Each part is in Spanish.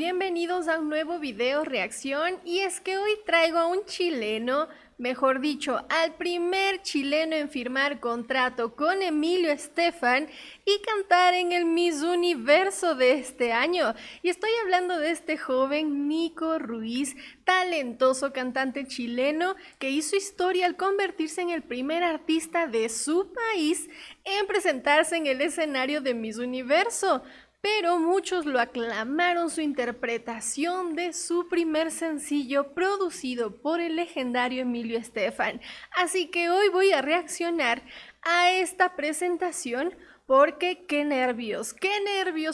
Bienvenidos a un nuevo video reacción y es que hoy traigo a un chileno, mejor dicho, al primer chileno en firmar contrato con Emilio Estefan y cantar en el Miss Universo de este año. Y estoy hablando de este joven Nico Ruiz, talentoso cantante chileno que hizo historia al convertirse en el primer artista de su país en presentarse en el escenario de Miss Universo. Pero muchos lo aclamaron su interpretación de su primer sencillo producido por el legendario Emilio Estefan. Así que hoy voy a reaccionar a esta presentación porque qué nervios,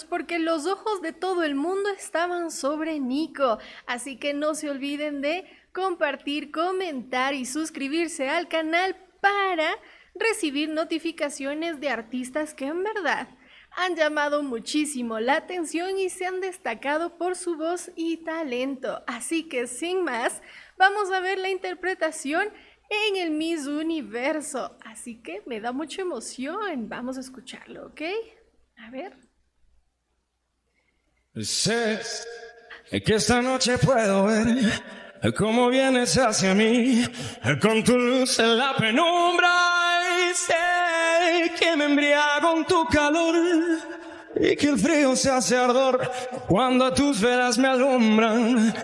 porque los ojos de todo el mundo estaban sobre Nico. Así que no se olviden de compartir, comentar y suscribirse al canal para recibir notificaciones de artistas que en verdad han llamado muchísimo la atención y se han destacado por su voz y talento. Así que sin más, vamos a ver la interpretación en el Miss Universo. Así que me da mucha emoción. Vamos a escucharlo, ¿ok? A ver. Sé que esta noche puedo ver cómo vienes hacia mí con tu luz en la penumbra y sé que me embriago con tu calor y que el frío se hace ardor cuando tus velas me alumbran.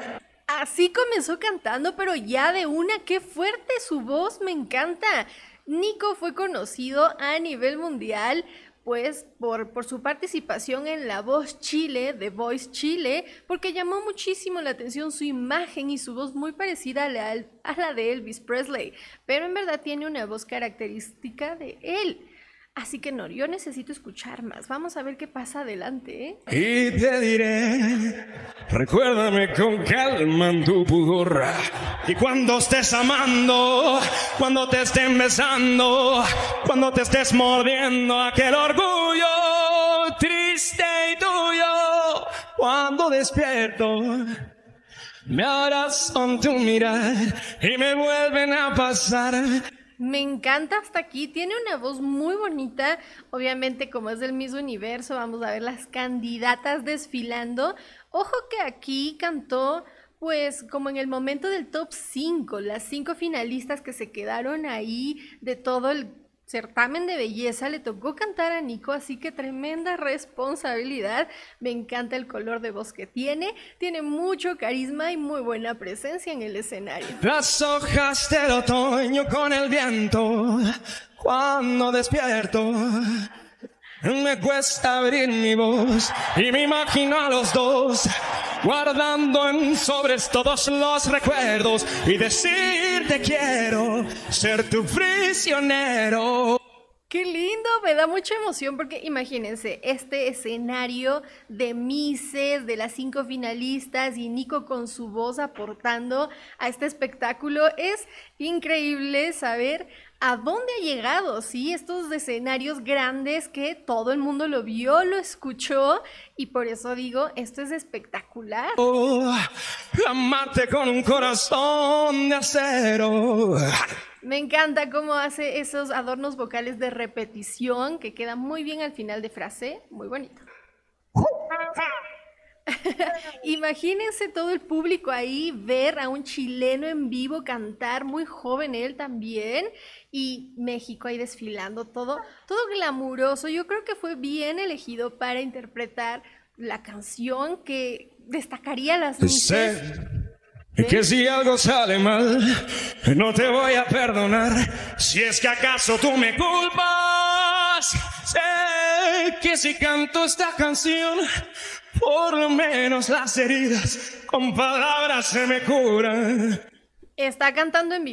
Así comenzó cantando, pero ya de una, qué fuerte su voz, me encanta. Nico fue conocido a nivel mundial pues por su participación en La Voz Chile, The Voice Chile, porque llamó muchísimo la atención su imagen y su voz muy parecida a la de Elvis Presley, pero en verdad tiene una voz característica de él. Así que no, yo necesito escuchar más. Vamos a ver qué pasa adelante, ¿eh? Y te diré, recuérdame con calma en tu pudor. Y cuando estés amando, cuando te estén besando, cuando te estés mordiendo aquel orgullo triste y tuyo, cuando despierto, me harás con tu mirar y me vuelven a pasar. Me encanta hasta aquí, tiene una voz muy bonita, obviamente como es del Miss Universo, vamos a ver las candidatas desfilando. Ojo que aquí cantó pues como en el momento del top 5, las 5 finalistas que se quedaron ahí de todo el certamen de belleza, le tocó cantar a Nico, así que tremenda responsabilidad. Me encanta el color de voz que tiene mucho carisma y muy buena presencia en el escenario. Las hojas del otoño con el viento, cuando despierto, me cuesta abrir mi voz y me imagino a los dos guardando en sobres todos los recuerdos y decirte quiero ser tu prisionero. ¡Qué lindo! Me da mucha emoción porque imagínense, este escenario de Misses, de las 5 finalistas y Nico con su voz aportando a este espectáculo. Es increíble saber a dónde ha llegado, ¿sí? Estos escenarios grandes que todo el mundo lo vio, lo escuchó y por eso digo, esto es espectacular. Amarte con un corazón de acero. Me encanta cómo hace esos adornos vocales de repetición que quedan muy bien al final de frase, muy bonito. Imagínense todo el público ahí, ver a un chileno en vivo cantar, muy joven él también, y México ahí desfilando, todo glamuroso. Yo creo que fue bien elegido para interpretar la canción que destacaría las Misses. Y que si algo sale mal, no te voy a perdonar. Si es que acaso tú me culpas, sé que si canto esta canción, por lo menos las heridas con palabras se me curan. Está cantando en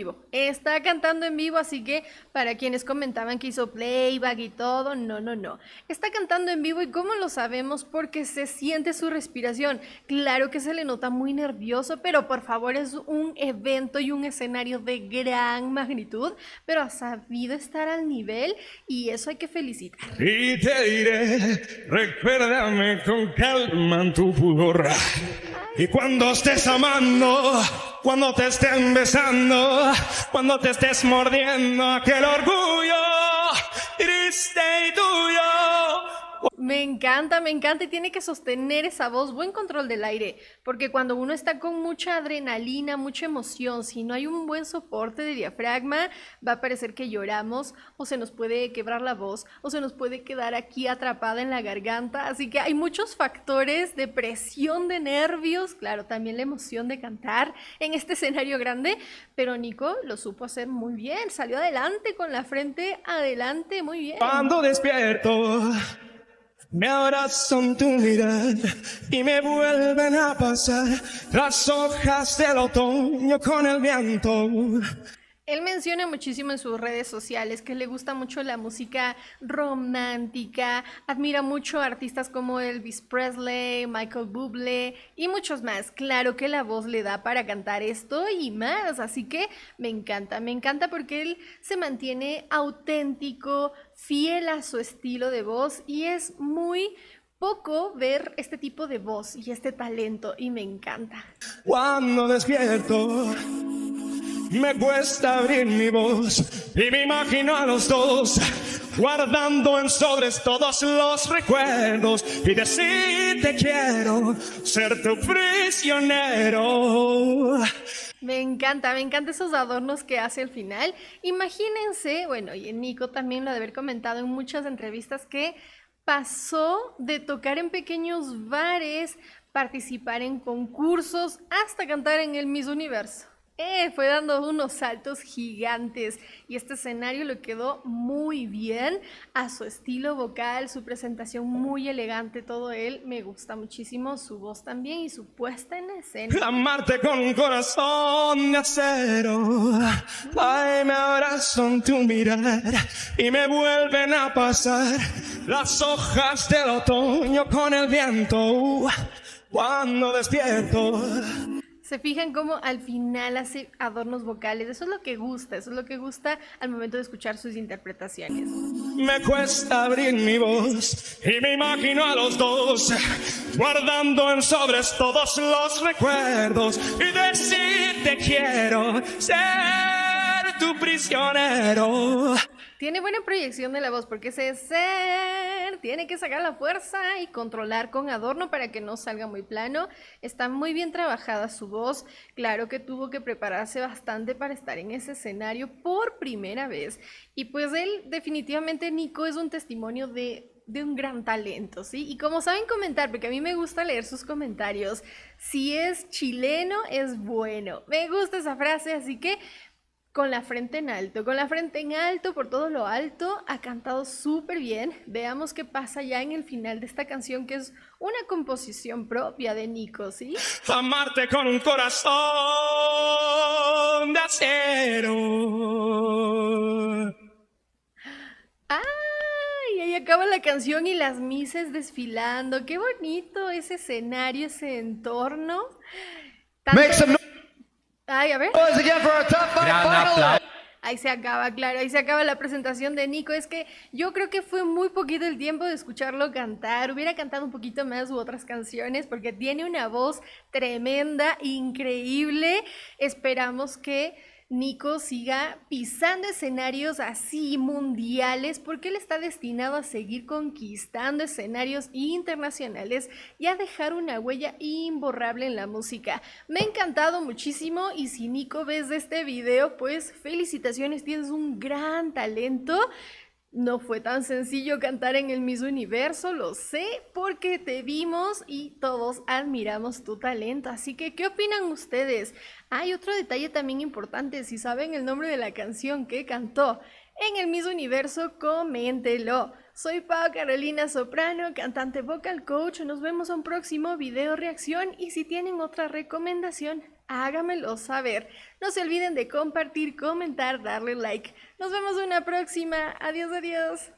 vivo, así que para quienes comentaban que hizo playback y todo, no. Está cantando en vivo y ¿cómo lo sabemos? Porque se siente su respiración. Claro que se le nota muy nervioso, pero por favor es un evento y un escenario de gran magnitud, pero ha sabido estar al nivel y eso hay que felicitar. Y te diré, recuérdame con calma en tu pudor. Y cuando estés amando, cuando te estén besando, cuando te estés mordiendo aquel orgullo triste y tuyo. Me encanta y tiene que sostener esa voz, buen control del aire, porque cuando uno está con mucha adrenalina, mucha emoción, si no hay un buen soporte de diafragma, va a parecer que lloramos o se nos puede quebrar la voz o se nos puede quedar aquí atrapada en la garganta, así que hay muchos factores de presión de nervios, claro, también la emoción de cantar en este escenario grande, pero Nico lo supo hacer muy bien, salió adelante con la frente adelante, muy bien. Cuando despierto, me abrazan tu mirada y me vuelven a pasar las hojas del otoño con el viento. Él menciona muchísimo en sus redes sociales que le gusta mucho la música romántica, admira mucho a artistas como Elvis Presley, Michael Bublé y muchos más. Claro que la voz le da para cantar esto y más, así que me encanta porque él se mantiene auténtico, fiel a su estilo de voz y es muy poco ver este tipo de voz y este talento y me encanta. Cuando despierto, me cuesta abrir mi voz y me imagino a los dos guardando en sobres todos los recuerdos y decirte quiero ser tu prisionero. Me encanta esos adornos que hace al final. Imagínense, bueno, y Nico también lo ha de haber comentado en muchas entrevistas que pasó de tocar en pequeños bares, participar en concursos, hasta cantar en el Miss Universo. Fue dando unos saltos gigantes y este escenario le quedó muy bien a su estilo vocal, su presentación muy elegante, todo él me gusta muchísimo, su voz también y su puesta en escena. Amarte con un corazón de acero, ay, me abrazan tu mirar y me vuelven a pasar las hojas del otoño con el viento. Cuando despierto, se fijan cómo al final hace adornos vocales, eso es lo que gusta al momento de escuchar sus interpretaciones. me cuesta abrir mi voz y me imagino a los dos guardando en sobres todos los recuerdos y decirte quiero ser tu prisionero. Tiene buena proyección de la voz porque ese ser tiene que sacar la fuerza y controlar con adorno para que no salga muy plano. Está muy bien trabajada su voz. Claro que tuvo que prepararse bastante para estar en ese escenario por primera vez. Y pues él, definitivamente, Nico, es un testimonio de un gran talento, ¿sí? Y como saben comentar, porque a mí me gusta leer sus comentarios, si es chileno, es bueno. Me gusta esa frase, así que con la frente en alto, por todo lo alto, ha cantado súper bien. Veamos qué pasa ya en el final de esta canción, que es una composición propia de Nico, ¿sí? Amarte con un corazón de acero. ¡Ay! Ahí acaba la canción y las mises desfilando. ¡Qué bonito ese escenario, ese entorno! Ay, a ver. Ahí se acaba, claro, ahí se acaba la presentación de Nico. Es que yo creo que fue muy poquito el tiempo de escucharlo cantar. Hubiera cantado un poquito más u otras canciones porque tiene una voz tremenda, increíble. Esperamos que Nico siga pisando escenarios así mundiales porque él está destinado a seguir conquistando escenarios internacionales y a dejar una huella imborrable en la música. Me ha encantado muchísimo y si Nico ves este video, pues felicitaciones, tienes un gran talento. No fue tan sencillo cantar en el Miss Universo, lo sé, porque te vimos y todos admiramos tu talento. Así que, ¿qué opinan ustedes? Hay otro detalle también importante, si saben el nombre de la canción que cantó en el Miss Universo, coméntelo. Soy Pau Carolina Soprano, cantante vocal coach. Nos vemos a un próximo video reacción y si tienen otra recomendación, háganmelo saber. No se olviden de compartir, comentar, darle like. Nos vemos en una próxima. Adiós, adiós.